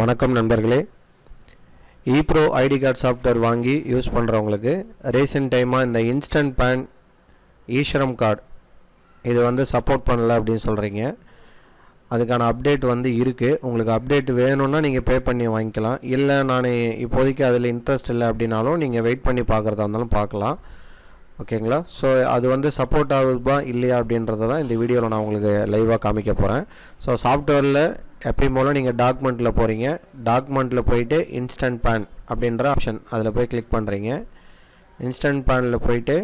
வணக்கம் நண்பர்களே. ePro ID card software வாங்கி யூஸ் பண்ணுறவங்களுக்கு ரீசெண்ட் டைமாக இந்த இன்ஸ்டன்ட் பேன் ஈஸ்வரம் கார்டு இது வந்து சப்போர்ட் பண்ணல அப்படின்னு சொல்கிறீங்க. அதுக்கான அப்டேட் வந்து இருக்குது. உங்களுக்கு அப்டேட் வேணும்னா நீங்கள் பே பண்ணி வாங்கிக்கலாம். இல்லை நான் இப்போதைக்கு அதில் இன்ட்ரெஸ்ட் இல்லை அப்படின்னாலும் நீங்கள் வெயிட் பண்ணி பார்க்குறதா இருந்தாலும் பார்க்கலாம். ஓகேங்களா? ஸோ அது வந்து சப்போர்ட் ஆகுதா இல்லையா அப்படின்றத தான் இந்த வீடியோவில் நான் உங்களுக்கு லைவாக காமிக்க போகிறேன். ஸோ சாஃப்ட்வேரில் எப்பயும் போல் நீங்கள் டாக்குமெண்ட்டில் போகிறீங்க. டாக்குமெண்ட்டில் போயிட்டு இன்ஸ்டன்ட் பேன் அப்படின்ற ஆப்ஷன் அதில் போய் கிளிக் பண்ணுறீங்க. இன்ஸ்டன்ட் பேனில் போயிட்டு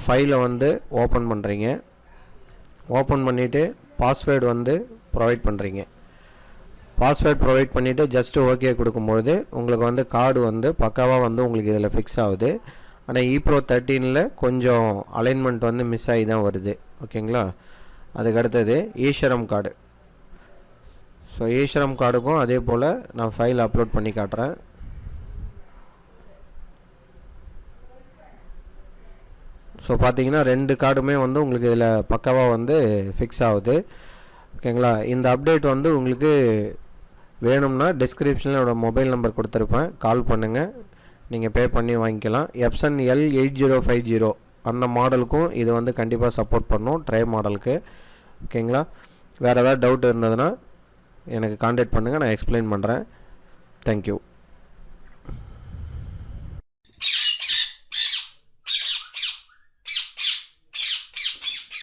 ஃபைலை வந்து ஓப்பன் பண்ணுறீங்க. ஓப்பன் பண்ணிவிட்டு பாஸ்வேர்டு வந்து ப்ரொவைட் பண்ணுறீங்க. பாஸ்வேர்ட் ப்ரொவைட் பண்ணிவிட்டு ஜஸ்ட்டு ஓகே கொடுக்கும்பொழுது உங்களுக்கு வந்து கார்டு வந்து பக்காவாக வந்து உங்களுக்கு இதில் ஃபிக்ஸ் ஆகுது. ஆனால் ePro 13ல் கொஞ்சம் அலைன்மெண்ட் வந்து மிஸ் ஆகி தான் வருது. ஓகேங்களா? அதுக்கு அடுத்தது ஈஸ்வரம் கார்டு. ஸோ ஈஸ்வரம் கார்டுக்கும் அதே போல் நான் ஃபைல் அப்லோட் பண்ணி காட்டுறேன். ஸோ பார்த்தீங்கன்னா 2 கார்டுமே வந்து உங்களுக்கு இதில் பக்காவாக வந்து ஃபிக்ஸ் ஆகுது. ஓகேங்களா? இந்த அப்டேட் வந்து உங்களுக்கு வேணும்னா டிஸ்கிரிப்ஷனில் என்னோடய மொபைல் நம்பர் கொடுத்துருப்பேன், கால் பண்ணுங்கள், நீங்கள் பே பண்ணி வாங்கிக்கலாம். எப்சன் L8050 அந்த மாடலுக்கும் இது வந்து கண்டிப்பாக சப்போர்ட் பண்ணும், ட்ரை மாடலுக்கு. ஓகேங்களா? வேறு ஏதாவது டவுட் இருந்ததுன்னா எனக்கு கான்டாக்ட் பண்ணுங்கள், நான் எக்ஸ்பிளைன் பண்ணுறேன். தேங்க்யூ.